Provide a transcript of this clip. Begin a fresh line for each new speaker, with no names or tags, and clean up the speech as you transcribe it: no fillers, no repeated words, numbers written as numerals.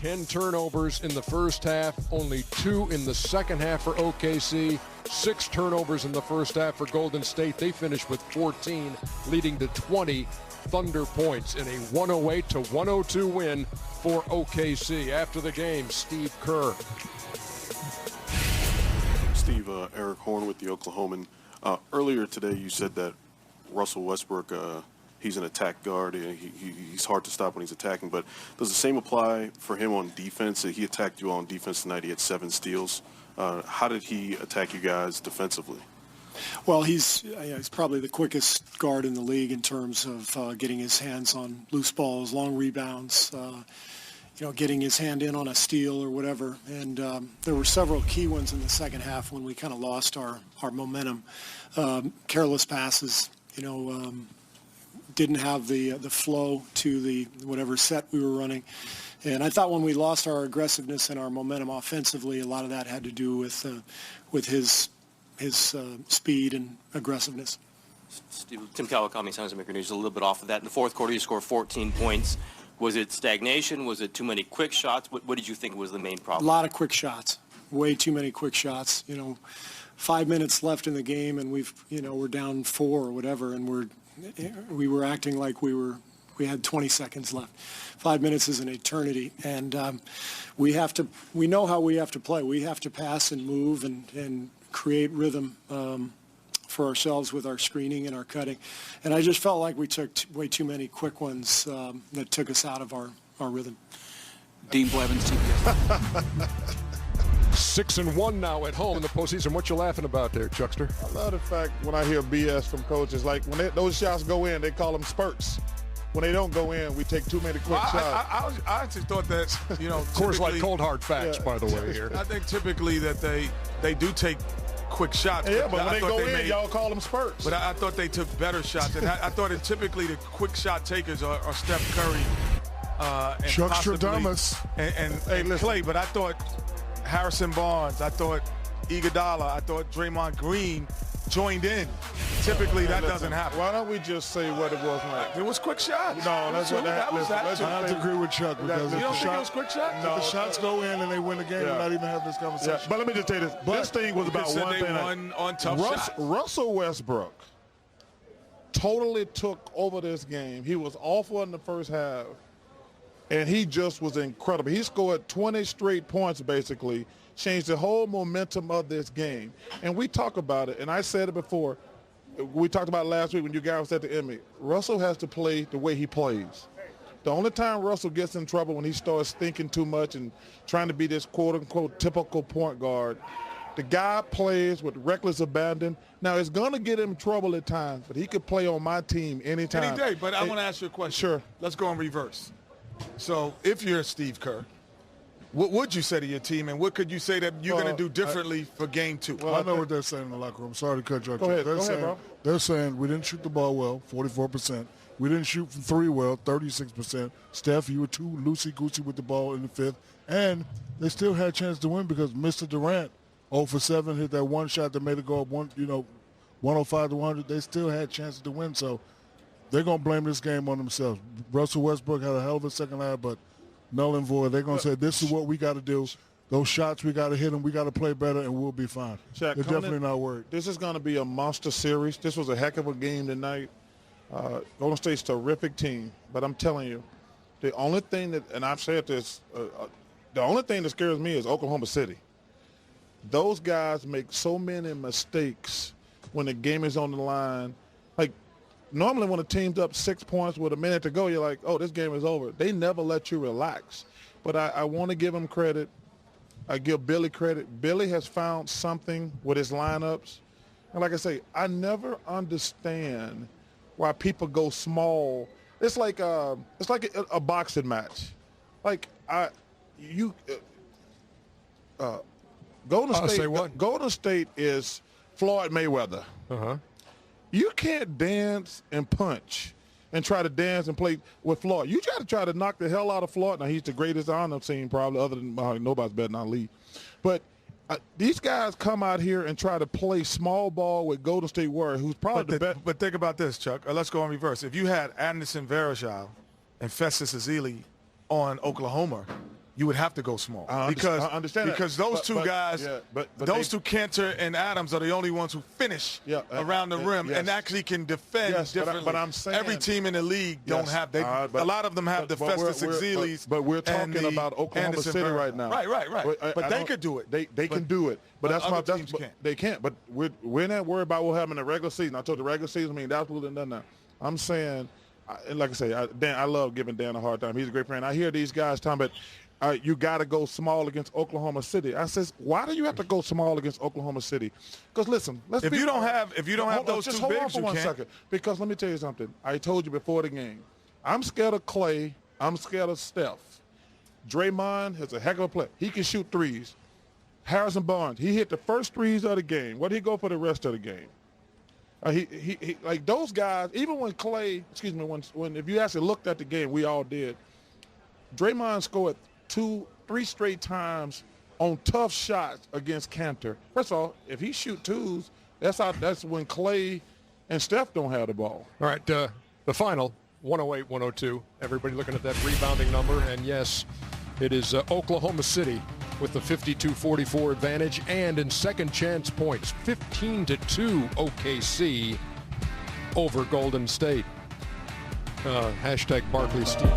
10 turnovers in the first half, only 2 in the second half for OKC, 6 turnovers in the first half for Golden State. They finished with 14, leading to 20 Thunder points in a 108-102 win for OKC. After the game, Steve Kerr.
Steve, Eric Horn with the Oklahoman. Earlier today you said that Russell Westbrook, he's an attack guard. He's hard to stop when he's attacking. But does the same apply for him on defense? He attacked you on defense tonight. He had 7 steals. How did he attack you guys defensively?
Well, he's probably the quickest guard in the league in terms of getting his hands on loose balls, long rebounds, getting his hand in on a steal or whatever. And there were several key ones in the second half when we kind of lost our momentum. Careless passes, didn't have the flow to the whatever set we were running. And I thought when we lost our aggressiveness and our momentum offensively, a lot of that had to do with his speed and aggressiveness.
Steve, Tim Kawakami, Sons of Maker News, a little bit off of that. In the fourth quarter, you scored 14 points. Was it stagnation? Was it too many quick shots? What did you think was the main problem?
A lot of quick shots. Way too many quick shots. 5 minutes left in the game, and we're down 4 or whatever, and we were acting like we had 20 seconds left. 5 minutes is an eternity, and we know how we have to play. We have to pass and move and create rhythm for ourselves with our screening and our cutting. And I just felt like we took way too many quick ones that took us out of our rhythm.
Dean Blevins, TBS.
6-1 now at home in the postseason. What you laughing about there, Chuckster?
I love the fact when I hear BS from coaches, like when those shots go in, they call them spurts. When they don't go in, we take too many quick shots.
I actually thought that,
of course, like cold hard facts, by the way, here.
I think typically that they do take quick shots.
Yeah, but when they go in, y'all call them spurts.
But I thought they took better shots. And I thought that typically the quick shot takers are Steph Curry and
Chuckstradamus
and Clay. But I thought Harrison Barnes, I thought Iguodala, I thought Draymond Green joined in. Typically, that doesn't happen.
Why don't we just say what it was like?
It was quick shots.
No, that's what that was.
I have to agree with Chuck because
you don't think it was quick shots?
No, if the shots go in and they win the game, we're not even having this conversation.
Yeah. But let me just tell you this. This thing was about one thing.
Won on tough shots.
Russell Westbrook totally took over this game. He was awful in the first half, and he just was incredible. He scored 20 straight points, basically, changed the whole momentum of this game. And we talk about it, and I said it before. We talked about it last week when you guys was at the Emmy. Russell has to play the way he plays. The only time Russell gets in trouble when he starts thinking too much and trying to be this quote-unquote typical point guard. The guy plays with reckless abandon. Now, it's going to get him in trouble at times, but he could play on my team anytime.
Any day, but I want to ask you a question.
Sure.
Let's go in reverse. So if you're Steve Kerr, what would you say to your team, and what could you say that you're going to do differently for Game 2?
Well, I know what they're saying in the locker room. Sorry to cut you off.
Go ahead, bro.
They're saying we didn't shoot the ball well, 44%. We didn't shoot from 3 well, 36%. Steph, you were too loosey-goosey with the ball in the fifth. And they still had a chance to win because Mr. Durant, 0 for 7, hit that one shot that made it go up 105 to 100. They still had chances to win, so they're going to blame this game on themselves. Russell Westbrook had a hell of a second half, but null and void. They're going to say, this is what we got to do. Those shots, we got to hit them. We got to play better, and we'll be fine.
Shaq,
they're definitely not worried.
This is going to be a monster series. This was a heck of a game tonight. Golden State's a terrific team, but I'm telling you, the only thing that, and I've said this, the only thing that scares me is Oklahoma City. Those guys make so many mistakes when the game is on the line. Like, normally when a team's up 6 points with a minute to go, you're like, oh, this game is over. They never let you relax. But I want to give them credit. I give Billy credit. Billy has found something with his lineups. And like I say, I never understand why people go small. It's like a boxing match. Like Golden State is Floyd Mayweather.
Uh-huh.
You can't dance and punch and try to dance and play with Floyd. You got to try to knock the hell out of Floyd. Now, he's the greatest on I've seen probably, other than nobody's better than Ali. But these guys come out here and try to play small ball with Golden State Warriors, who's probably the best.
But think about this, Chuck. Let's go in reverse. If you had Anderson Varejao and Festus Ezeli on Oklahoma, you would have to go small.
I understand
because
that.
those two guys, those two, Cantor and Adams, are the only ones who finish around the rim and actually can defend differently.
But I'm saying
every team in the league don't have. A lot of them have the Festus Exelis.
But we're talking about Oklahoma
Anderson
City
Burns.
right now.
Right. But they could do it.
They can do it. But
other teams can't.
They can't. But we're not worried about what happened in the regular season. I told the regular season, that's what done now. I'm saying, like I say, Dan, I love giving Dan a hard time. He's a great friend. I hear these guys talking about you got to go small against Oklahoma City. I says, why do you have to go small against Oklahoma City? Because listen,
if you don't have those
just
two
hold on
bigs,
for one second. Because let me tell you something. I told you before the game, I'm scared of Clay. I'm scared of Steph. Draymond is a heck of a player. He can shoot threes. Harrison Barnes, he hit the first threes of the game. What did he go for the rest of the game? He like those guys. Even when Clay, when if you actually looked at the game, we all did. Draymond scored 3 straight times on tough shots against Cantor. First of all, if he shoot twos, that's when Clay and Steph don't have the ball.
All right, the final 108-102. Everybody looking at that rebounding number, and yes, it is Oklahoma City with the 52-44 advantage and in second chance points, 15-2 OKC over Golden State. Hashtag Barkley Steve.